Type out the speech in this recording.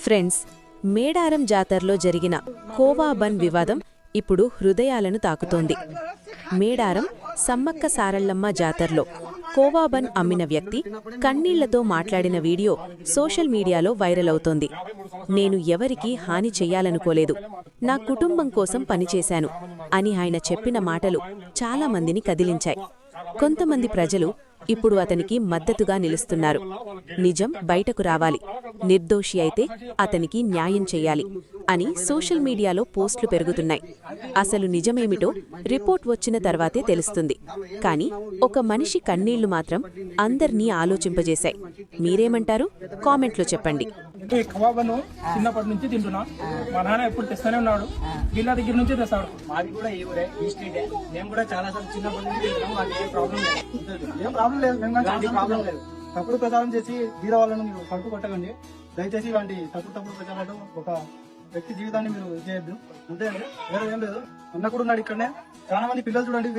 Friends, Medaram జాతరలో జరిగిన khoa bun వివాదం ఇప్పుడు హృదయాలను తాకుతోంది. మేడారం సమ్మక్క సారళ్లమ్మ జాతరలో కోవా బన్ అమ్మిన వ్యక్తి కన్నీళ్లతో మాట్లాడిన వీడియో సోషల్ మీడియాలో వైరల్ అవుతోంది. నేను ఎవరికీ హాని చెయ్యాలనుకోలేదు, నా కుటుంబం కోసం పనిచేశాను అని ఆయన చెప్పిన మాటలు చాలా మందిని కదిలించాయి. కొంతమంది ప్రజలు ఇప్పుడు అతనికి మద్దతుగా నిలుస్తున్నారు. నిజం బయటకు రావాలి, నిర్దోషి అయితే అతనికి న్యాయం చెయ్యాలి అని సోషల్ మీడియాలో పోస్టులు పెరుగుతున్నాయి. అసలు నిజమేమిటో రిపోర్ట్ వచ్చిన తర్వాతే తెలుస్తుంది. కానీ ఒక మనిషి కన్నీళ్లు మాత్రం అందర్నీ ఆలోచింపజేశాయి. మీరేమంటారు? కామెంట్లో చెప్పండి. కబాబను చిన్నప్పటి నుంచి తింటున్నా. మా నాన్న ఎప్పుడు తెస్తానే ఉన్నాడు, వీళ్ళ దగ్గర నుంచి తెస్తాడు. మాది కూడా ఈ ఊరే, ఈ స్ట్రీటే. మేము కూడా చాలా సార్లు చిన్నప్పటి నుంచి తింటున్నాం. మాకు ఏం ప్రాబ్లం లేదు. ప్రాబ్లం లేదు. తప్పుడు ప్రచారం చేసి వీర వాళ్ళను మీరు కడుపు కొట్టకండి. దయచేసి ఇలాంటి తప్పుడు ప్రచారాలు ఒక వ్యక్తి జీవితాన్ని మీరు చేయొద్దు. అంతే అండి, వేరే ఏం లేదు. అన్న కూడా ఉన్నాడు ఇక్కడనే. చాలా మంది పిల్లలు చూడండి.